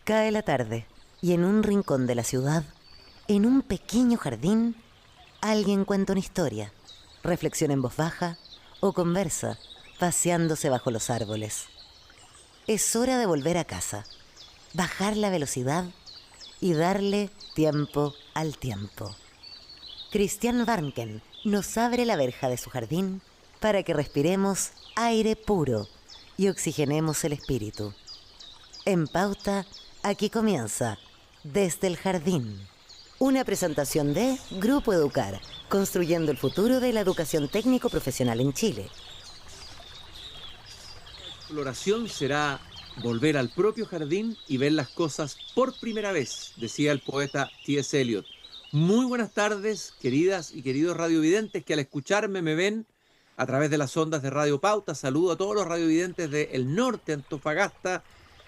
Cae la tarde y en un rincón de la ciudad, en un pequeño jardín, alguien cuenta una historia, reflexiona en voz baja o conversa, paseándose bajo los árboles. Es hora de volver a casa, bajar la velocidad y darle tiempo al tiempo. Christian Warnken nos abre la verja de su jardín para que respiremos aire puro y oxigenemos el espíritu. En Pauta, aquí comienza Desde el Jardín. Una presentación de Grupo Educar, construyendo el futuro de la educación técnico-profesional en Chile. La exploración será volver al propio jardín y ver las cosas por primera vez, decía el poeta T.S. Eliot. Muy buenas tardes, queridas y queridos radiovidentes que al escucharme me ven a través de las ondas de Radio Pauta. Saludo a todos los radiovidentes del norte, Antofagasta,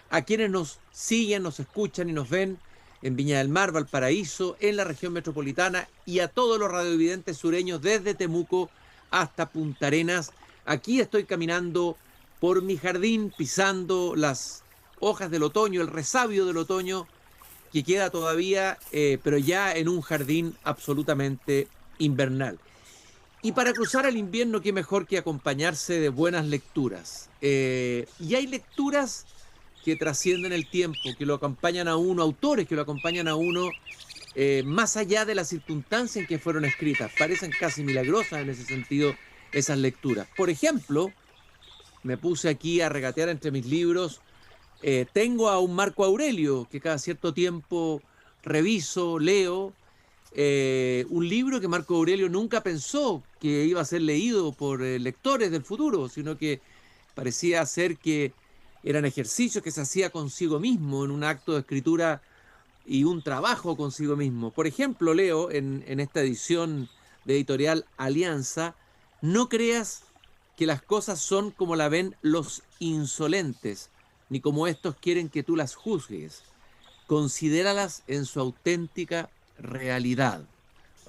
a quienes nos siguen, nos escuchan y nos ven en Viña del Mar, Valparaíso, en la región metropolitana, y a todos los radiovidentes sureños desde Temuco hasta Punta Arenas. Aquí estoy caminando por mi jardín, pisando las hojas del otoño, el resabio del otoño que queda todavía, pero ya en un jardín absolutamente invernal. Y para cruzar el invierno, qué mejor que acompañarse de buenas lecturas. Y hay lecturas que trascienden el tiempo, que lo acompañan a uno, autores que lo acompañan a uno más allá de las circunstancias en que fueron escritas. Parecen casi milagrosas en ese sentido esas lecturas. Por ejemplo, me puse aquí a regatear entre mis libros. Tengo a un Marco Aurelio que cada cierto tiempo reviso, leo. Un libro que Marco Aurelio nunca pensó que iba a ser leído por lectores del futuro, sino que parecía ser que eran ejercicios que se hacía consigo mismo en un acto de escritura y un trabajo consigo mismo. Por ejemplo, leo en esta edición de editorial Alianza: no creas que las cosas son como la ven los insolentes, ni como estos quieren que tú las juzgues. Considéralas en su auténtica realidad.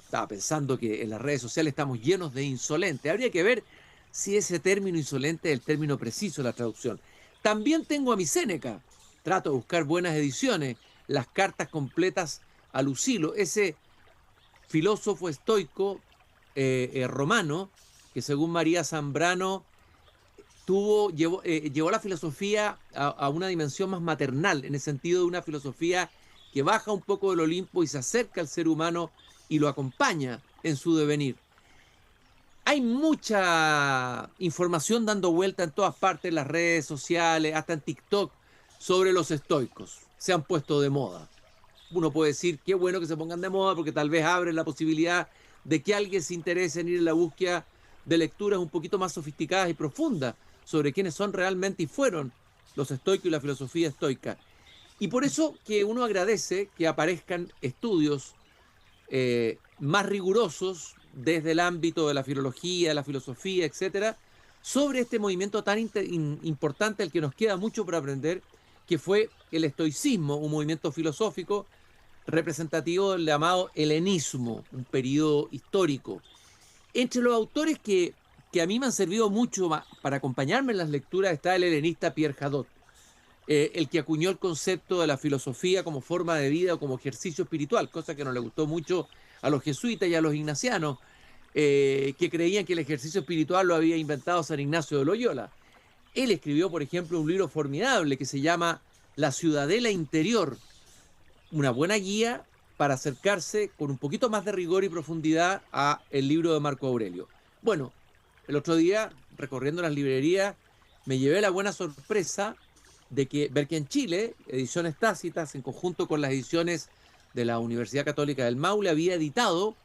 Estaba pensando que en las redes sociales estamos llenos de insolentes. Habría que ver si ese término insolente es el término preciso de la traducción. También tengo a mi Séneca. Trato de buscar buenas ediciones, las cartas completas a Lucilo, ese filósofo estoico romano que, según María Zambrano, llevó la filosofía a una dimensión más maternal, en el sentido de una filosofía que baja un poco del Olimpo y se acerca al ser humano y lo acompaña en su devenir. Hay mucha información dando vuelta en todas partes, en las redes sociales, hasta en TikTok, sobre los estoicos. Se han puesto de moda. Uno puede decir qué bueno que se pongan de moda, porque tal vez abren la posibilidad de que alguien se interese en ir en la búsqueda de lecturas un poquito más sofisticadas y profundas sobre quiénes son realmente y fueron los estoicos y la filosofía estoica. Y por eso que uno agradece que aparezcan estudios más rigurosos desde el ámbito de la filología, la filosofía, etcétera, sobre este movimiento tan importante al que nos queda mucho por aprender, que fue el estoicismo, un movimiento filosófico representativo del llamado helenismo, un periodo histórico. Entre los autores que a mí me han servido mucho para acompañarme en las lecturas está el helenista Pierre Hadot, el que acuñó el concepto de la filosofía como forma de vida o como ejercicio espiritual, cosa que no le gustó mucho a los jesuitas y a los ignacianos, que creían que el ejercicio espiritual lo había inventado San Ignacio de Loyola. Él escribió, por ejemplo, un libro formidable que se llama La Ciudadela Interior, una buena guía para acercarse con un poquito más de rigor y profundidad a el libro de Marco Aurelio. Bueno, el otro día, recorriendo las librerías, me llevé la buena sorpresa de ver que en Chile, Ediciones Tácitas, en conjunto con las ediciones de la Universidad Católica del Maule, había editado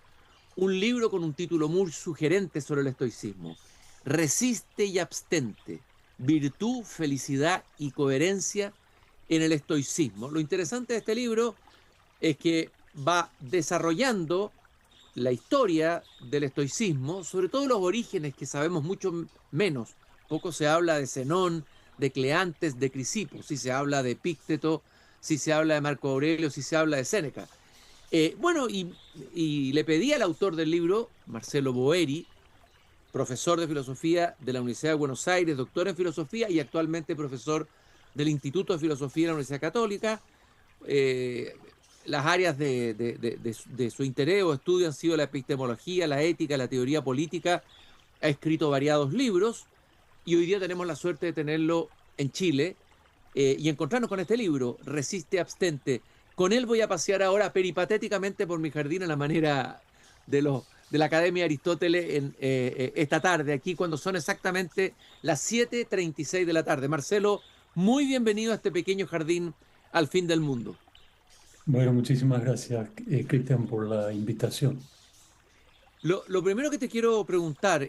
un libro con un título muy sugerente sobre el estoicismo: Resiste y abstente, virtud, felicidad y coherencia en el estoicismo. Lo interesante de este libro es que va desarrollando la historia del estoicismo, sobre todo los orígenes que sabemos mucho menos. Poco se habla de Zenón, de Cleantes, de Crisipo. Sí se habla de Epícteto, sí se habla de Marco Aurelio, sí se habla de Séneca. Y le pedí al autor del libro, Marcelo Boeri, profesor de filosofía de la Universidad de Buenos Aires, doctor en filosofía y actualmente profesor del Instituto de Filosofía de la Universidad Católica, eh, las áreas de su interés o estudio han sido la epistemología, la ética, la teoría política. Ha escrito variados libros y hoy día tenemos la suerte de tenerlo en Chile y encontrarnos con este libro, Resiste, abstente. Con él voy a pasear ahora peripatéticamente por mi jardín a la manera de la Academia Aristóteles esta tarde, aquí cuando son exactamente las 7:36 de la tarde. Marcelo, muy bienvenido a este pequeño jardín al fin del mundo. Bueno, muchísimas gracias, Cristian, por la invitación. Lo primero que te quiero preguntar,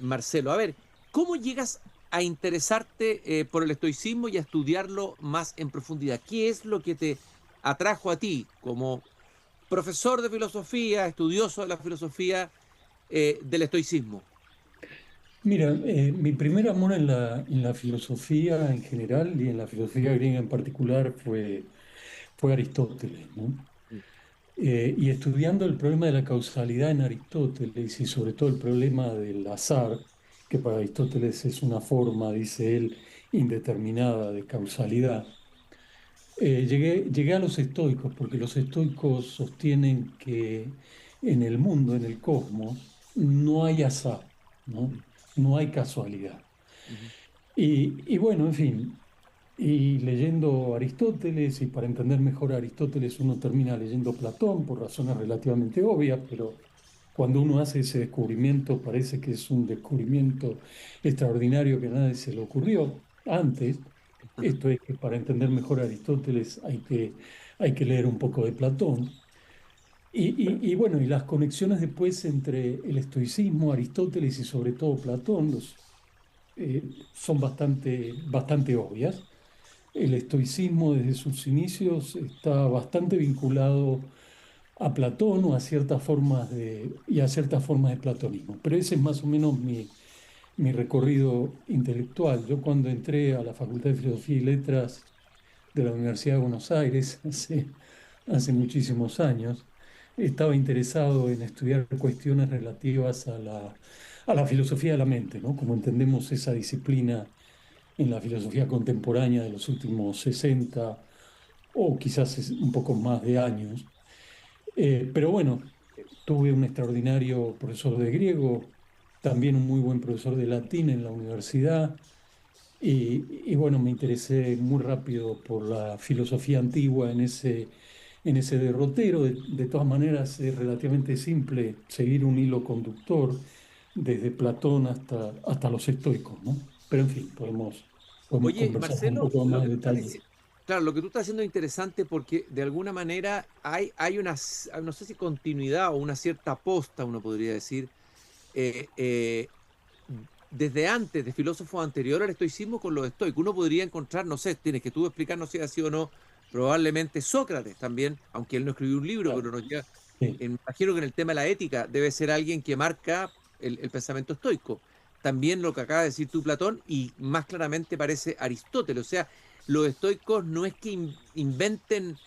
Marcelo, a ver, ¿cómo llegas a interesarte por el estoicismo y a estudiarlo más en profundidad? ¿Qué es lo que te atrajo a ti como profesor de filosofía, estudioso de la filosofía del estoicismo? Mira, mi primer amor en la filosofía en general y en la filosofía griega en particular fue Aristóteles, ¿no? Y estudiando el problema de la causalidad en Aristóteles y sobre todo el problema del azar, que para Aristóteles es una forma, dice él, indeterminada de causalidad. Llegué a los estoicos porque los estoicos sostienen que en el mundo, en el cosmos, no hay azar, ¿no? No hay casualidad. Ujú. Y bueno, en fin, y leyendo Aristóteles, y para entender mejor a Aristóteles uno termina leyendo Platón por razones relativamente obvias, pero cuando uno hace ese descubrimiento parece que es un descubrimiento extraordinario que a nadie se le ocurrió antes. Esto es que para entender mejor a Aristóteles hay que leer un poco de Platón. Y bueno, y las conexiones después entre el estoicismo, Aristóteles y sobre todo Platón son bastante obvias. El estoicismo desde sus inicios está bastante vinculado a Platón o a ciertas formas y a ciertas formas de platonismo. Pero ese es más o menos mi recorrido intelectual. Yo cuando entré a la Facultad de Filosofía y Letras de la Universidad de Buenos Aires hace muchísimos años, estaba interesado en estudiar cuestiones relativas a la filosofía de la mente, ¿no? Como entendemos esa disciplina en la filosofía contemporánea de los últimos 60 o quizás un poco más de años. Pero bueno, tuve un extraordinario profesor de griego, también un muy buen profesor de latín en la universidad. Y bueno, me interesé muy rápido por la filosofía antigua en ese derrotero. De todas maneras, es relativamente simple seguir un hilo conductor desde Platón hasta los estoicos, ¿no? Pero en fin, podemos Oye, conversar con un Marcelo, poco lo más que de tú estás detalle. diciendo, claro, lo que tú estás haciendo es interesante porque de alguna manera hay una, no sé si continuidad o una cierta aposta, uno podría decir, eh, eh, desde antes de filósofos anteriores al estoicismo con los estoicos. Uno podría encontrar, no sé, tienes que tú explicarnos si ha sido o no, probablemente Sócrates también, aunque él no escribió un libro, Claro, pero nos lleva, sí. imagino que en el tema de la ética debe ser alguien que marca el pensamiento estoico. También lo que acaba de decir tú, Platón, y más claramente parece Aristóteles. O sea, los estoicos no es que inventen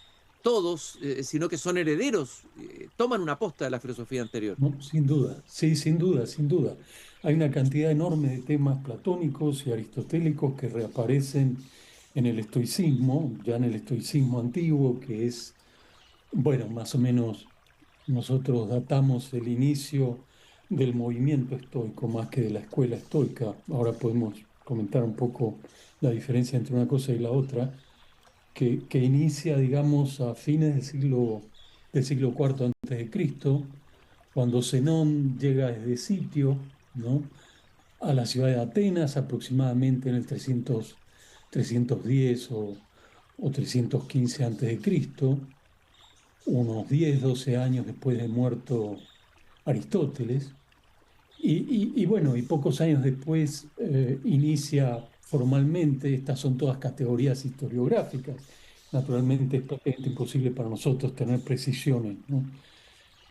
todos, sino que son herederos, toman una posta de la filosofía anterior. No, sin duda, sí, sin duda, sin duda. Hay una cantidad enorme de temas platónicos y aristotélicos que reaparecen en el estoicismo, ya en el estoicismo antiguo, que es, bueno, más o menos nosotros datamos el inicio del movimiento estoico más que de la escuela estoica. Ahora podemos comentar un poco la diferencia entre una cosa y la otra, que inicia, digamos, a fines del siglo IV antes de Cristo, cuando Zenón llega desde Sitio, ¿no? A la ciudad de Atenas, aproximadamente en el 310 o 315 antes de Cristo, unos 10 12 años después de muerto Aristóteles. Y bueno, y pocos años después inicia formalmente, estas son todas categorías historiográficas. Naturalmente es prácticamente imposible para nosotros tener precisiones, ¿no?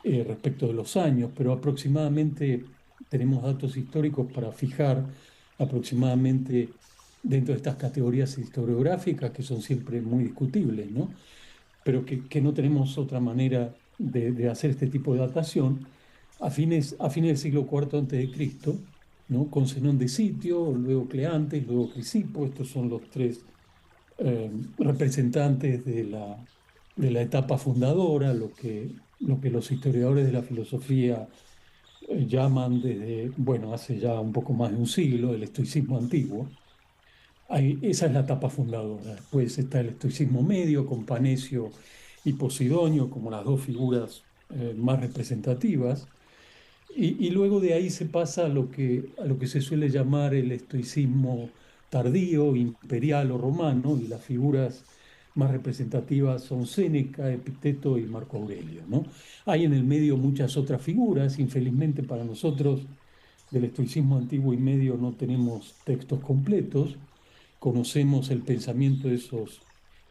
Respecto de los años, pero aproximadamente tenemos datos históricos para fijar aproximadamente dentro de estas categorías historiográficas que son siempre muy discutibles, ¿no? Pero que no tenemos otra manera de hacer este tipo de datación a fines del siglo IV antes de Cristo, ¿no? Con Zenón de Sitio, luego Cleantes, luego Crisipo, estos son los tres representantes de la etapa fundadora, lo que los historiadores de la filosofía llaman desde, bueno, hace ya un poco más de un siglo, el estoicismo antiguo. Esa es la etapa fundadora. Después está el estoicismo medio, con Panecio y Posidonio como las dos figuras más representativas. Y luego de ahí se pasa a lo que se suele llamar el estoicismo tardío, imperial o romano, y las figuras más representativas son Séneca, Epicteto y Marco Aurelio, ¿no? Hay en el medio muchas otras figuras, infelizmente para nosotros del estoicismo antiguo y medio no tenemos textos completos, conocemos el pensamiento de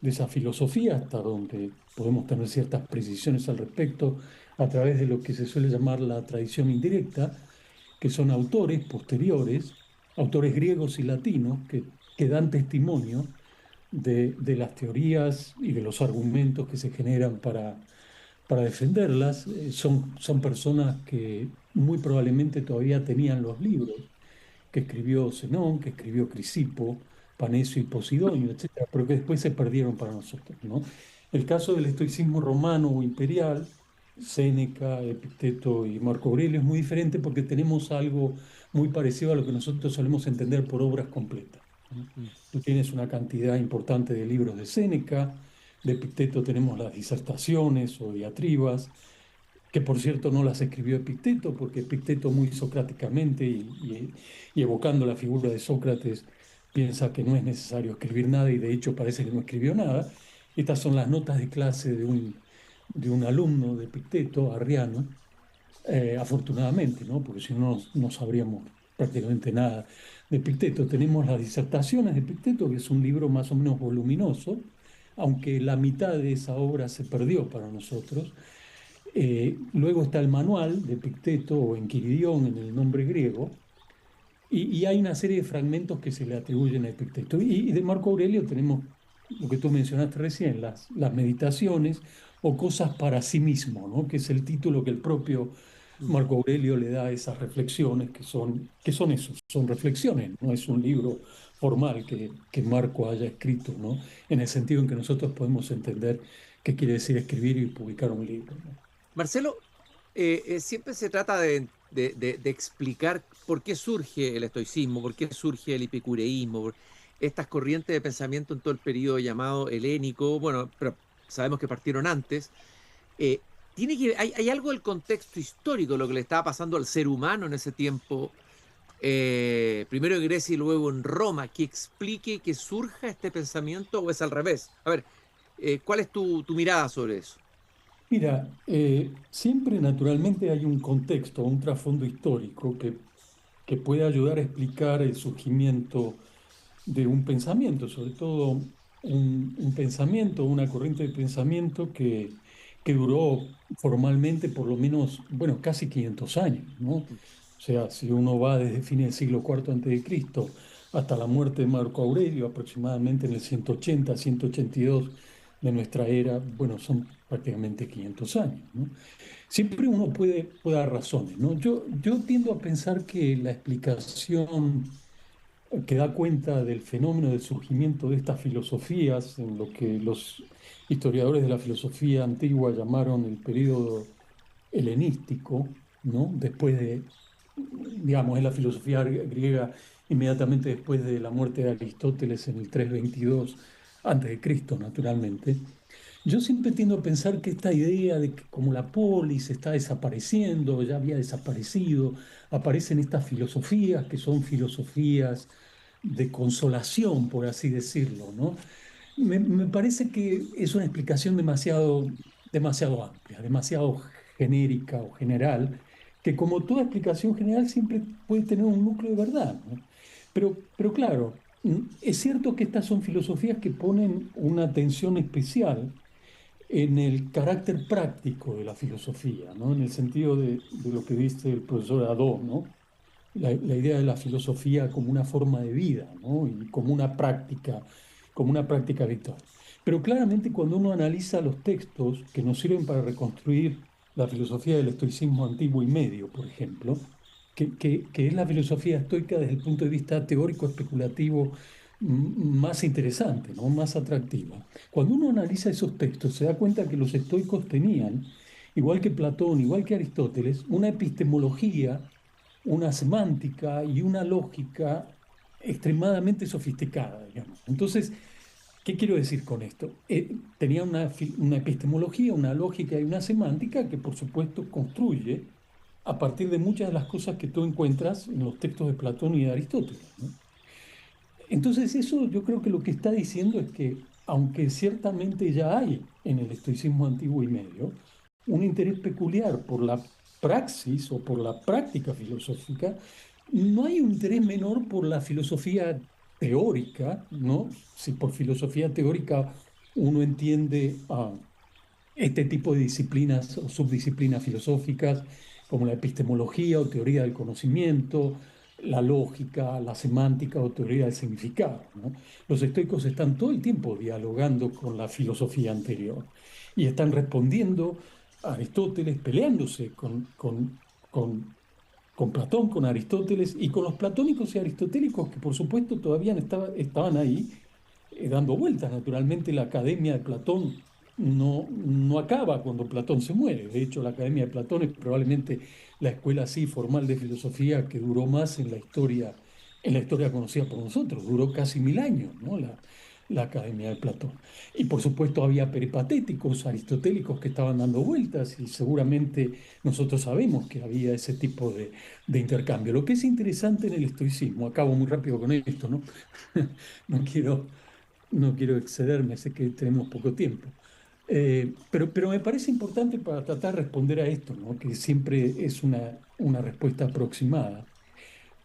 esa filosofía hasta donde podemos tener ciertas precisiones al respecto a través de lo que se suele llamar la tradición indirecta, que son autores posteriores, autores griegos y latinos, que dan testimonio de las teorías y de los argumentos que se generan para defenderlas. Son personas que muy probablemente todavía tenían los libros que escribió Zenón, que escribió Crisipo, Panecio y Posidonio, etcétera, pero que después se perdieron para nosotros, ¿no? El caso del estoicismo romano o imperial, Séneca, Epicteto y Marco Aurelio, es muy diferente porque tenemos algo muy parecido a lo que nosotros solemos entender por obras completas, ¿no? Mm. Tú tienes una cantidad importante de libros de Séneca, de Epicteto tenemos las disertaciones o diatribas, que por cierto no las escribió Epicteto, porque Epicteto muy socráticamente y evocando la figura de Sócrates piensa que no es necesario escribir nada y de hecho parece que no escribió nada. Estas son las notas de clase de un alumno de Epicteto, Arriano, afortunadamente, ¿no? Porque si no, no sabríamos prácticamente nada de Epicteto. Tenemos las disertaciones de Epicteto, que es un libro más o menos voluminoso, aunque la mitad de esa obra se perdió para nosotros. Luego está el manual de Epicteto o Enquiridión en el nombre griego, y hay una serie de fragmentos que se le atribuyen a Epicteto. Y de Marco Aurelio tenemos lo que tú mencionaste recién, las meditaciones o cosas para sí mismo, ¿no? Que es el título que el propio Mm. Marco Aurelio le da a esas reflexiones, que son eso, son reflexiones, no es un libro formal que Marco haya escrito, ¿no? En el sentido en que nosotros podemos entender qué quiere decir escribir y publicar un libro, ¿no? Marcelo, siempre se trata de explicar por qué surge el estoicismo, por qué surge el epicureísmo, estas corrientes de pensamiento en todo el periodo llamado helénico, bueno, pero sabemos que partieron antes. Eh, hay algo del contexto histórico, lo que le estaba pasando al ser humano en ese tiempo, primero en Grecia y luego en Roma, que explique que surja este pensamiento o es al revés. A ver, ¿cuál es tu mirada sobre eso? Mira, siempre naturalmente hay un contexto, un trasfondo histórico que puede ayudar a explicar el surgimiento de un pensamiento, sobre todo un pensamiento, una corriente de pensamiento que duró formalmente por lo menos, bueno, casi 500 años, ¿no? O sea, si uno va desde fines del siglo IV antes de Cristo hasta la muerte de Marco Aurelio, aproximadamente en el 180, 182 de nuestra era, bueno, son prácticamente 500 años, ¿no? Siempre uno puede dar razones, ¿no? Yo tiendo a pensar que la explicación que da cuenta del fenómeno del surgimiento de estas filosofías en lo que los historiadores de la filosofía antigua llamaron el periodo helenístico, ¿no? Después de, digamos, es la filosofía griega inmediatamente después de la muerte de Aristóteles en el 322 antes de Cristo, naturalmente. Yo siempre tiendo a pensar que esta idea de que como la polis está desapareciendo, ya había desaparecido, aparecen estas filosofías que son filosofías de consolación, por así decirlo, ¿no? Me parece que es una explicación demasiado amplia, demasiado genérica o general, que como toda explicación general siempre puede tener un núcleo de verdad, ¿no? Pero claro, es cierto que estas son filosofías que ponen una atención especial en el carácter práctico de la filosofía, ¿no? En el sentido de lo que dice el profesor Adó, ¿no? La idea de la filosofía como una forma de vida, ¿no? Y como una práctica habitual. Pero claramente cuando uno analiza los textos que nos sirven para reconstruir la filosofía del estoicismo antiguo y medio, por ejemplo, que es la filosofía estoica desde el punto de vista teórico, especulativo más interesante, ¿no? Más atractiva. Cuando uno analiza esos textos, se da cuenta que los estoicos tenían, igual que Platón, igual que Aristóteles, una epistemología, una semántica y una lógica extremadamente sofisticada, digamos. Entonces, ¿qué quiero decir con esto? Tenía una epistemología, una lógica y una semántica que, por supuesto, construye a partir de muchas de las cosas que tú encuentras en los textos de Platón y de Aristóteles, ¿no? Entonces, eso yo creo que lo que está diciendo es que, aunque ciertamente ya hay en el estoicismo antiguo y medio un interés peculiar por la praxis o por la práctica filosófica, no hay un interés menor por la filosofía teórica, ¿no? Si por filosofía teórica uno entiende este tipo de disciplinas o subdisciplinas filosóficas como la epistemología o teoría del conocimiento, la lógica, la semántica o teoría del significado, ¿no? Los estoicos están todo el tiempo dialogando con la filosofía anterior y están respondiendo a Aristóteles, peleándose con Platón, con Aristóteles y con los platónicos y aristotélicos que por supuesto todavía estaban ahí dando vueltas. Naturalmente la academia de Platón no acaba cuando Platón se muere. De hecho, la academia de Platón es probablemente la escuela así formal de filosofía que duró más en la historia conocida por nosotros. Duró casi 1000 años, ¿no? La academia de Platón. Y por supuesto había peripatéticos aristotélicos que estaban dando vueltas y seguramente nosotros sabemos que había ese tipo de intercambio. Lo que es interesante en el estoicismo, acabo muy rápido con esto, ¿no? No quiero excederme, sé que tenemos poco tiempo. Pero me parece importante para tratar de responder a esto, ¿no? Que siempre es una respuesta aproximada.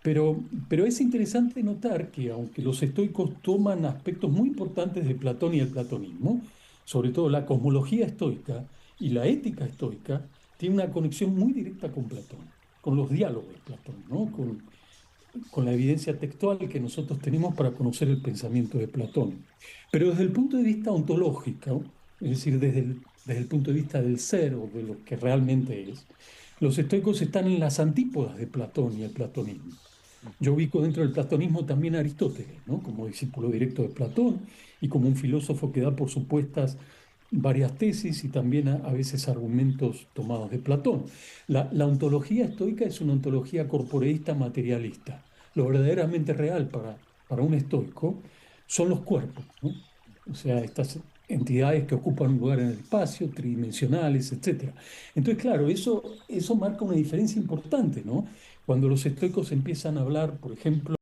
Pero es interesante notar que aunque los estoicos toman aspectos muy importantes de Platón y el platonismo, sobre todo la cosmología estoica y la ética estoica, tiene una conexión muy directa con Platón, con los diálogos de Platón, ¿no? Con la evidencia textual que nosotros tenemos para conocer el pensamiento de Platón. Pero desde el punto de vista ontológico, es decir, desde el punto de vista del ser o de lo que realmente es, los estoicos están en las antípodas de Platón y el platonismo. Yo ubico dentro del platonismo también a Aristóteles, ¿no? Como discípulo directo de Platón y como un filósofo que da por supuestas varias tesis y también a veces argumentos tomados de Platón. La ontología estoica es una ontología corporeísta materialista. Lo verdaderamente real para un estoico son los cuerpos, ¿no? O sea, estas entidades que ocupan un lugar en el espacio, tridimensionales, etcétera. Entonces, claro, eso marca una diferencia importante, ¿no? Cuando los estoicos empiezan a hablar, por ejemplo,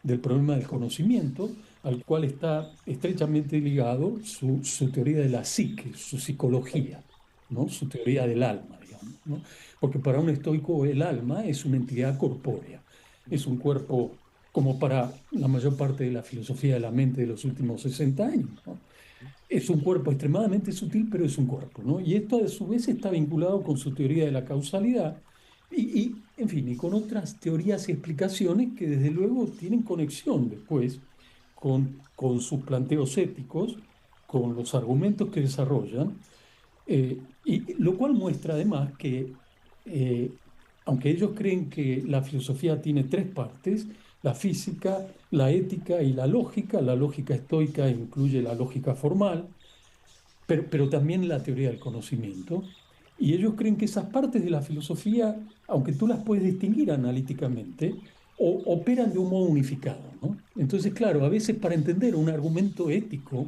del problema del conocimiento, al cual está estrechamente ligado su teoría de la psique, su psicología, ¿no? Su teoría del alma, digamos, ¿no? Porque para un estoico el alma es una entidad corpórea, es un cuerpo como para la mayor parte de la filosofía de la mente de los últimos 60 años, ¿no? Es un cuerpo extremadamente sutil, pero es un cuerpo, ¿no? Y esto a su vez está vinculado con su teoría de la causalidad en fin, y con otras teorías y explicaciones que desde luego tienen conexión después con sus planteos éticos, con los argumentos que desarrollan, y lo cual muestra además que, eh, aunque ellos creen que la filosofía tiene tres partes, la física, la ética y la lógica estoica incluye la lógica formal, pero también la teoría del conocimiento. Y ellos creen que esas partes de la filosofía, aunque tú las puedes distinguir analíticamente, operan de un modo unificado, ¿no? Entonces, claro, a veces para entender un argumento ético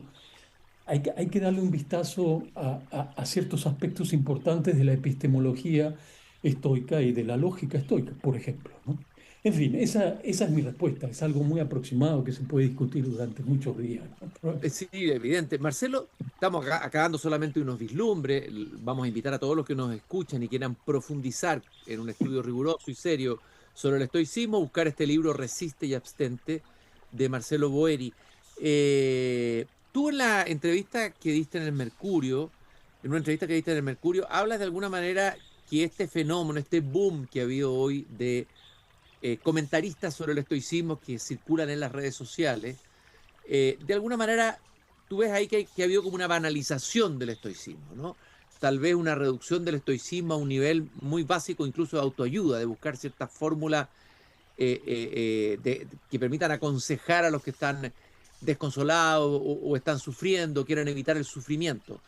hay que darle un vistazo a ciertos aspectos importantes de la epistemología estoica y de la lógica estoica, por ejemplo, ¿no? En fin, esa es mi respuesta. Es algo muy aproximado que se puede discutir durante muchos días, ¿no? Sí, evidente. Marcelo, estamos acabando solamente unos vislumbres. Vamos a invitar a todos los que nos escuchan y quieran profundizar en un estudio riguroso y serio sobre el estoicismo, buscar este libro Resiste y Abstente de Marcelo Boeri. Tú en la entrevista que diste en el Mercurio, en una entrevista que diste en el Mercurio, hablas de alguna manera que este fenómeno, este boom que ha habido hoy de comentaristas sobre el estoicismo que circulan en las redes sociales, de alguna manera tú ves ahí que ha habido como una banalización del estoicismo, ¿no? Tal vez una reducción del estoicismo a un nivel muy básico, incluso de autoayuda, de buscar ciertas fórmulas que permitan aconsejar a los que están desconsolados o están sufriendo, quieren evitar el sufrimiento.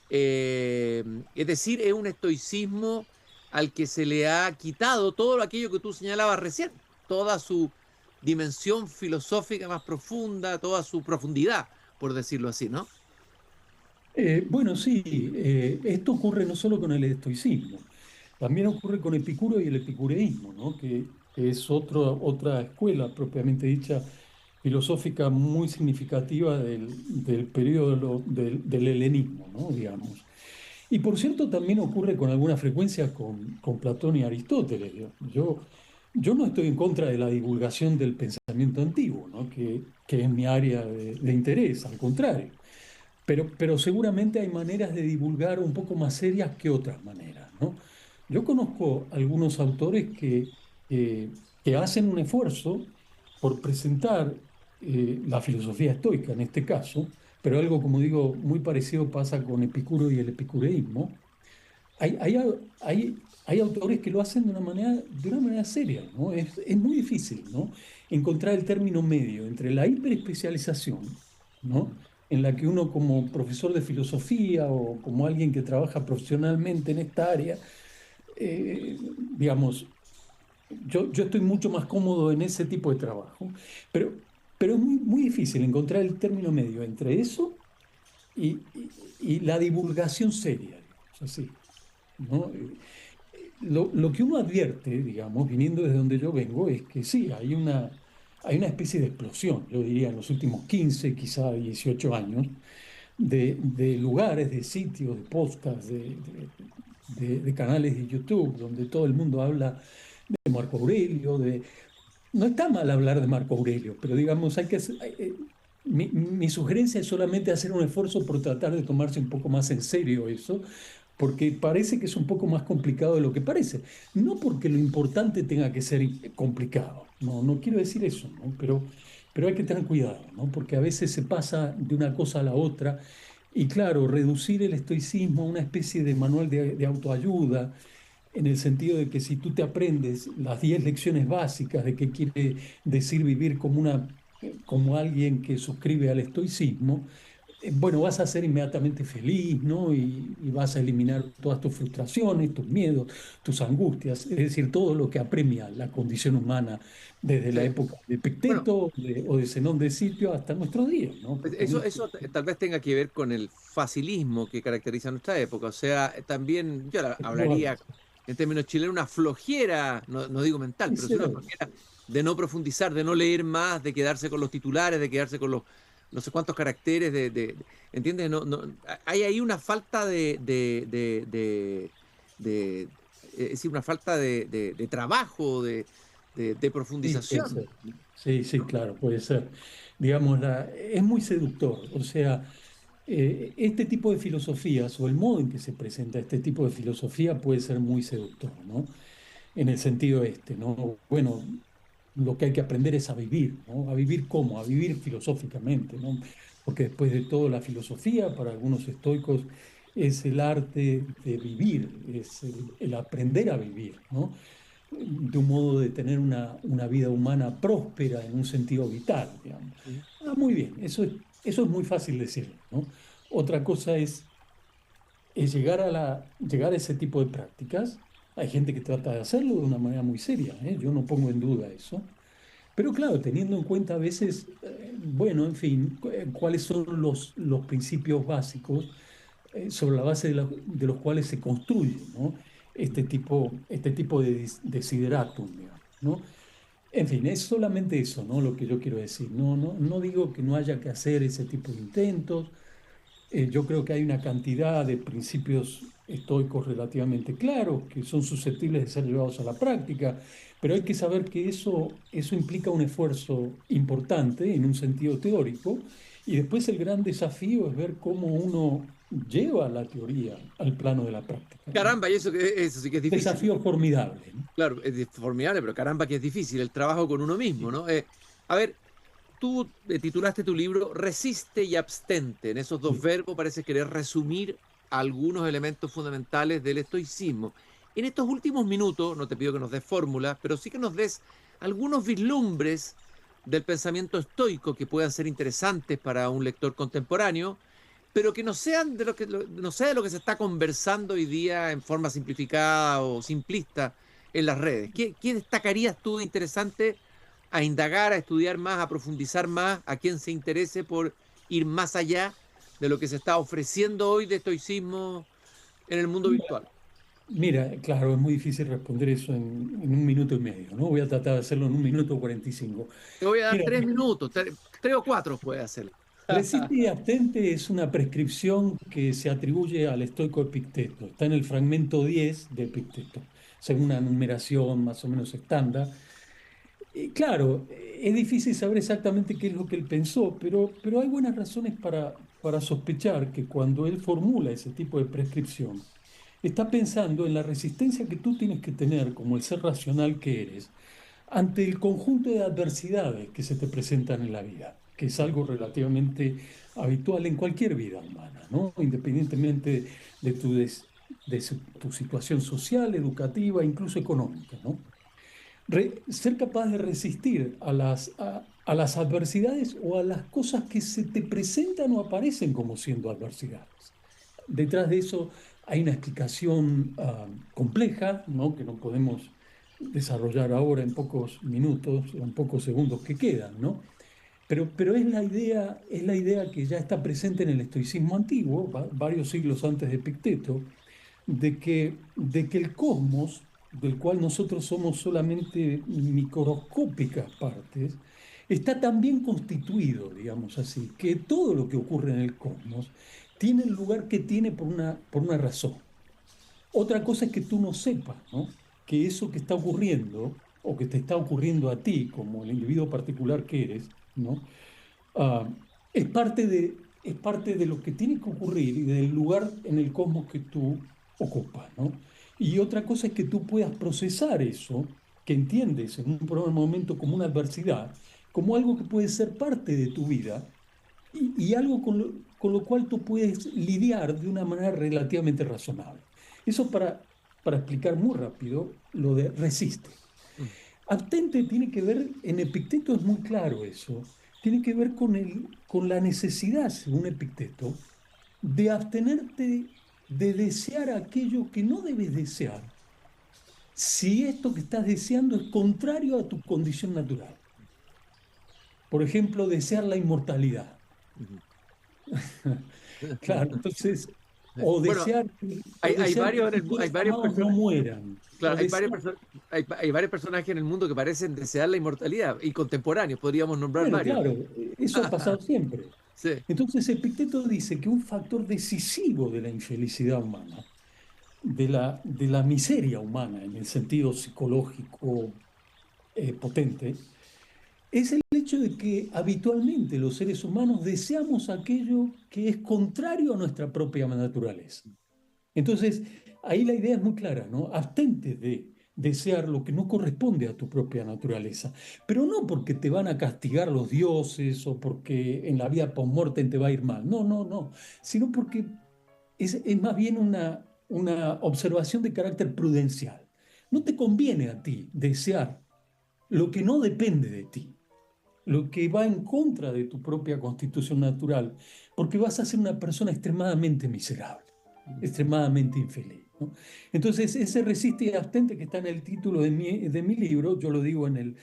Es decir, es un estoicismo al que se le ha quitado todo aquello que tú señalabas recién, toda su dimensión filosófica más profunda, toda su profundidad, por decirlo así, ¿no? Bueno, sí, esto ocurre no solo con el estoicismo, también ocurre con Epicuro y el epicureísmo, ¿no? Que es otra escuela propiamente dicha filosófica muy significativa del periodo del helenismo, ¿no? Digamos. Y por cierto, también ocurre con alguna frecuencia con Platón y Aristóteles. Yo no estoy en contra de la divulgación del pensamiento antiguo, ¿no? Que es mi área de interés, al contrario. Pero seguramente hay maneras de divulgar un poco más serias que otras maneras, ¿no? Yo conozco algunos autores eh, que hacen un esfuerzo por presentar la filosofía estoica en este caso, pero algo, como digo, muy parecido pasa con Epicuro y el epicureísmo. Hay autores que lo hacen de una manera seria, ¿no? Es muy difícil, ¿no? Encontrar el término medio entre la hiperespecialización, ¿no? En la que uno como profesor de filosofía o como alguien que trabaja profesionalmente en esta área, digamos, yo estoy mucho más cómodo en ese tipo de trabajo, pero, pero es muy difícil encontrar el término medio entre eso y la divulgación seria, digamos, así, ¿no? Lo que uno advierte, digamos, viniendo desde donde yo vengo, es que sí, hay una especie de explosión, yo diría, en los últimos 15, quizá 18 años, de lugares, de sitios, de podcasts, de canales de YouTube, donde todo el mundo habla de Marco Aurelio, no está mal hablar de Marco Aurelio, pero digamos, mi sugerencia es solamente hacer un esfuerzo por tratar de tomarse un poco más en serio eso, porque parece que es un poco más complicado de lo que parece. No porque lo importante tenga que ser complicado, no quiero decir eso, ¿no? Pero hay que tener cuidado, ¿no? Porque a veces se pasa de una cosa a la otra. Y claro, reducir el estoicismo a una especie de manual de autoayuda, en el sentido de que si tú te aprendes las 10 lecciones básicas de qué quiere decir vivir como alguien que suscribe al estoicismo, bueno, vas a ser inmediatamente feliz, ¿no? Y vas a eliminar todas tus frustraciones, tus miedos, tus angustias, es decir, todo lo que apremia la condición humana desde la Sí. época de Bueno, Epicteto o de Zenón de Sitio hasta nuestros días, ¿no? pues Porque eso, tal vez tenga que ver con el facilismo que caracteriza nuestra época. O sea, también yo es probable. hablaría en términos chilenos una flojera, no digo mental, Puede pero sí una ser. flojera de no profundizar, de no leer más, de quedarse con los titulares, de quedarse con los no sé cuántos caracteres, ¿entiendes? Hay ahí una falta es decir, una falta de trabajo, de Sí, puede profundización. ser. Sí, sí, claro, puede ser. Digamos, es muy seductor. O sea, este tipo de filosofías o el modo en que se presenta este tipo de filosofía puede ser muy seductor, ¿no? En el sentido este, ¿no? Bueno, lo que hay que aprender es a vivir, ¿no? ¿A vivir cómo? A vivir filosóficamente, ¿no? Porque después de todo, la filosofía, para algunos estoicos, es el arte de vivir, es el aprender a vivir, ¿no? De un modo de tener una vida humana próspera en un sentido vital, digamos. Muy bien, eso es muy fácil decirlo, ¿no? Otra cosa es llegar a ese tipo de prácticas. Hay gente que trata de hacerlo de una manera muy seria, ¿eh? Yo no pongo en duda eso. Pero claro, teniendo en cuenta a veces, bueno, en fin, cuáles son los principios básicos sobre la base de los cuales se construye, ¿no? Este tipo de desideratum, digamos, ¿no? En fin, es solamente eso, ¿no? Lo que yo quiero decir. No digo que no haya que hacer ese tipo de intentos. Yo creo que hay una cantidad de principios estoicos relativamente claros que son susceptibles de ser llevados a la práctica, pero hay que saber que eso implica un esfuerzo importante en un sentido teórico, y después el gran desafío es ver cómo uno lleva la teoría al plano de la práctica, ¿no? Caramba, y eso sí que es difícil. Desafío formidable, ¿no? Claro, es formidable, pero caramba que es difícil el trabajo con uno mismo, Sí, ¿no? A ver, tú titulaste tu libro Resiste y abstente. En esos dos sí. verbos parece querer resumir algunos elementos fundamentales del estoicismo. En estos últimos minutos, no te pido que nos des fórmulas, pero sí que nos des algunos vislumbres del pensamiento estoico que puedan ser interesantes para un lector contemporáneo, pero que no sean de lo que no sea de lo que se está conversando hoy día en forma simplificada o simplista en las redes. ¿Qué destacarías tú de interesante a indagar, a estudiar más, a profundizar más, a quien se interese por ir más allá de lo que se está ofreciendo hoy de estoicismo en el mundo virtual? Mira, claro, es muy difícil responder eso en 1 minuto y medio, ¿no? Voy a tratar de hacerlo en 1 minuto 45. Te voy a dar Mira, 3 minutos, 3 o 4 puedes hacerlo. resiste y abstente es una prescripción que se atribuye al estoico Epicteto. Está en el fragmento 10 de Epicteto, según una numeración más o menos estándar. Claro, es difícil saber exactamente qué es lo que él pensó, pero hay buenas razones para sospechar que cuando él formula ese tipo de prescripción, está pensando en la resistencia que tú tienes que tener como el ser racional que eres ante el conjunto de adversidades que se te presentan en la vida, que es algo relativamente habitual en cualquier vida humana, ¿no? Independientemente de tu situación social, educativa, incluso económica, ¿no? Ser capaz de resistir a las adversidades o a las cosas que se te presentan o aparecen como siendo adversidades. Detrás de eso hay una explicación compleja, ¿no? Que no podemos desarrollar ahora en pocos minutos o en pocos segundos que quedan, ¿no? Pero es la idea que ya está presente en el estoicismo antiguo, varios siglos antes de Epicteto, de que el cosmos, del cual nosotros somos solamente microscópicas partes, está tan bien constituido, digamos así, que todo lo que ocurre en el cosmos tiene el lugar que tiene por una razón. Otra cosa es que tú no sepas, ¿no? Que eso que está ocurriendo o que te está ocurriendo a ti como el individuo particular que eres, ¿no? Ah, es parte de lo que tiene que ocurrir y del lugar en el cosmos que tú ocupas, ¿no? Y otra cosa es que tú puedas procesar eso, que entiendes en un primer momento como una adversidad, como algo que puede ser parte de tu vida y algo con lo cual tú puedes lidiar de una manera relativamente razonable. Eso para explicar muy rápido lo de resiste. Mm. Abstente tiene que ver, en Epicteto es muy claro eso, tiene que ver con la necesidad, según Epicteto, de abstenerte de desear aquello que no debes desear, si esto que estás deseando es contrario a tu condición natural. Por ejemplo, desear la inmortalidad. Ujú. Claro, entonces, o Bueno, desear, o hay desear que varios, tus hay seres varios amados no personajes, mueran, claro, o desear, hay varios personajes en el mundo que parecen desear la inmortalidad y contemporáneos, podríamos nombrar bueno, varios. claro, eso ha pasado siempre. Sí. Entonces, Epicteto dice que un factor decisivo de la infelicidad humana, de la miseria humana en el sentido psicológico potente, es el hecho de que habitualmente los seres humanos deseamos aquello que es contrario a nuestra propia naturaleza. Entonces, ahí la idea es muy clara, ¿no? Abstente de desear lo que no corresponde a tu propia naturaleza, pero no porque te van a castigar los dioses o porque en la vida post-mortem te va a ir mal, no, no, no, sino porque es más bien una observación de carácter prudencial. No te conviene a ti desear lo que no depende de ti, lo que va en contra de tu propia constitución natural, porque vas a ser una persona extremadamente miserable, extremadamente infeliz, ¿no? Entonces, ese resiste y abstente que está en el título de mi libro, yo lo digo en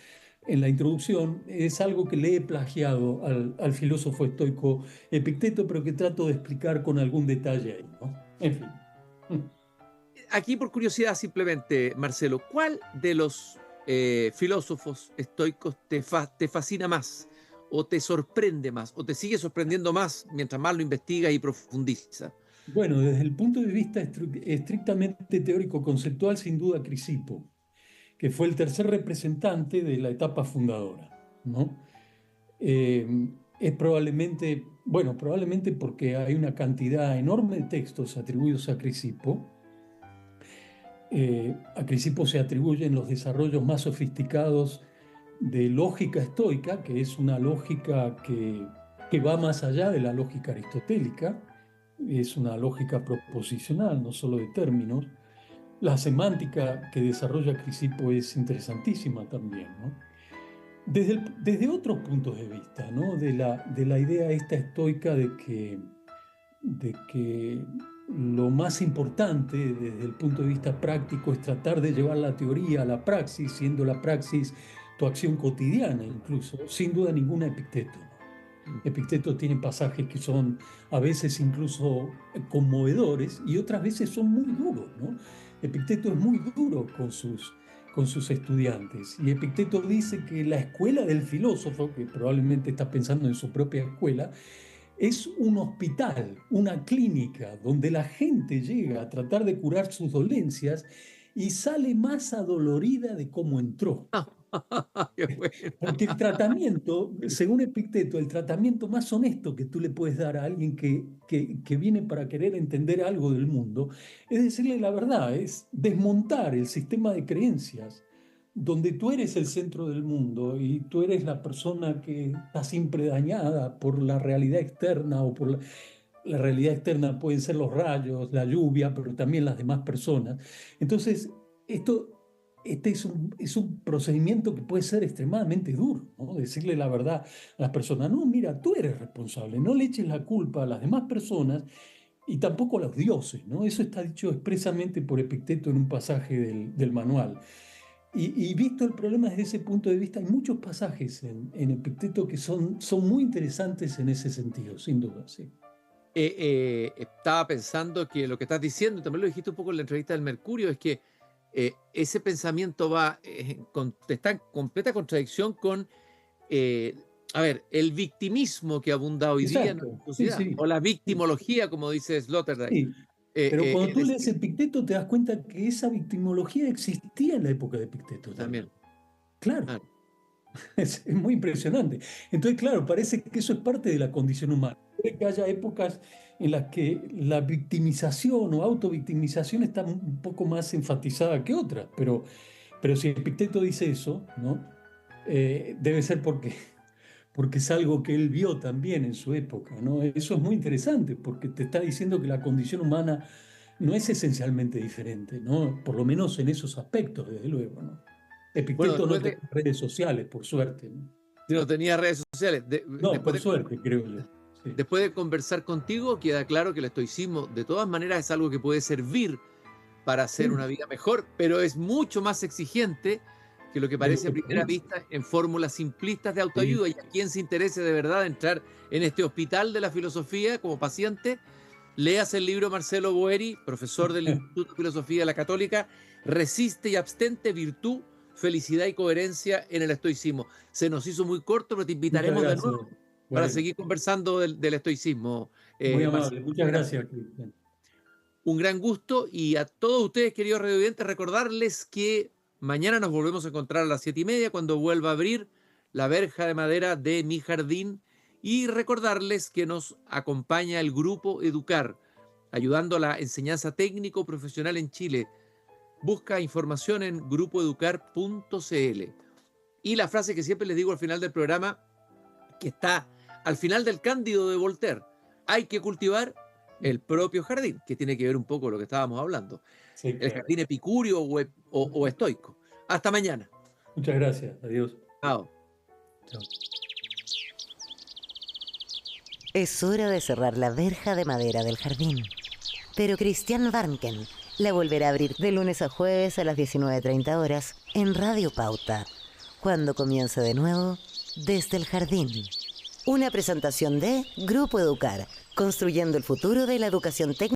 la introducción, es algo que le he plagiado al filósofo estoico Epicteto, pero que trato de explicar con algún detalle ahí, ¿no? En fin. Aquí por curiosidad simplemente, Marcelo, ¿cuál de los filósofos estoicos te fascina más o te sorprende más o te sigue sorprendiendo más mientras más lo investigas y profundizas? Bueno, desde el punto de vista estrictamente teórico-conceptual, sin duda Crisipo, que fue el tercer representante de la etapa fundadora, ¿no? Es probablemente porque hay una cantidad enorme de textos atribuidos a Crisipo. A Crisipo se atribuyen los desarrollos más sofisticados de lógica estoica, que es una lógica que va más allá de la lógica aristotélica, es una lógica proposicional, no solo de términos. La semántica que desarrolla Crisipo es interesantísima también, ¿no? Desde otros puntos de vista, ¿no? De la idea esta estoica de que lo más importante desde el punto de vista práctico es tratar de llevar la teoría a la praxis, siendo la praxis tu acción cotidiana incluso, sin duda ninguna Epicteto, ¿no? Epicteto tiene pasajes que son a veces incluso conmovedores y otras veces son muy duros, ¿no? Epicteto es muy duro con sus estudiantes. Y Epicteto dice que la escuela del filósofo, que probablemente está pensando en su propia escuela, es un hospital, una clínica, donde la gente llega a tratar de curar sus dolencias y sale más adolorida de cómo entró. Qué bueno. Porque el tratamiento, según Epicteto, el tratamiento más honesto que tú le puedes dar a alguien que viene para querer entender algo del mundo, es decirle la verdad, es desmontar el sistema de creencias donde tú eres el centro del mundo y tú eres la persona que está siempre dañada por la realidad externa o por la realidad externa pueden ser los rayos, la lluvia, pero también las demás personas. Entonces, este es un procedimiento que puede ser extremadamente duro, ¿no? Decirle la verdad a las personas, no, mira, tú eres responsable, no le eches la culpa a las demás personas y tampoco a los dioses, ¿no? Eso está dicho expresamente por Epicteto en un pasaje del manual. Y visto el problema desde ese punto de vista, hay muchos pasajes en Epicteto que son muy interesantes en ese sentido, sin duda, sí. Estaba pensando que lo que estás diciendo, también lo dijiste un poco en la entrevista del Mercurio, es que ese pensamiento está en completa contradicción con, el victimismo que abunda hoy día en nuestra Exacto, sí, sociedad, sí. o la victimología, como dice Sloterdijk. Sí, pero cuando Es tú lees decir, Epicteto te das cuenta que esa victimología existía en la época de Epicteto también. también. Claro, Claro. es muy impresionante. Entonces, claro, parece que eso es parte de la condición humana. Puede que haya épocas en las que la victimización o autovictimización está un poco más enfatizada que otras, pero si Epicteto dice eso, ¿no? Debe ser porque es algo que él vio también en su época, ¿no? Eso es muy interesante porque te está diciendo que la condición humana no es esencialmente diferente, ¿no? Por lo menos en esos aspectos, desde luego, ¿no? Bueno, Epicteto no tenía redes sociales, por suerte, ¿no? no tenía redes sociales. No, por suerte, creo yo. Sí. Después de conversar contigo, queda claro que el estoicismo, de todas maneras, es algo que puede servir para hacer Sí. una vida mejor, pero es mucho más exigente que lo que parece a primera vista en fórmulas simplistas de autoayuda. Y a quien se interese de verdad entrar en este hospital de la filosofía como paciente, leas el libro Marcelo Boeri, profesor del Instituto de Filosofía de la Católica, Resiste y abstente, virtud, felicidad y coherencia en el estoicismo. Se nos hizo muy corto, pero te invitaremos de nuevo para Bueno, seguir conversando del estoicismo. muy amable, Marcelo. muchas gracias, Cristian. Un gran gusto, y a todos ustedes, queridos radiovidentes, recordarles que mañana nos volvemos a encontrar a las 7:30 cuando vuelva a abrir la verja de madera de mi jardín, y recordarles que nos acompaña el Grupo Educar, ayudando a la enseñanza técnico profesional en Chile. Busca información en grupoeducar.cl. Y la frase que siempre les digo al final del programa, que está al final del Cándido de Voltaire: hay que cultivar el propio jardín, que tiene que ver un poco con lo que estábamos hablando. Sí, El claro. jardín epicúreo o estoico. Hasta mañana. Muchas gracias, adiós. Chao. Chao. Es hora de cerrar la verja de madera del jardín. Pero Christian Warnken la volverá a abrir de lunes a jueves a las 19:30 horas en Radio Pauta, cuando comience de nuevo Desde el Jardín. Una presentación de Grupo Educar, construyendo el futuro de la educación técnica.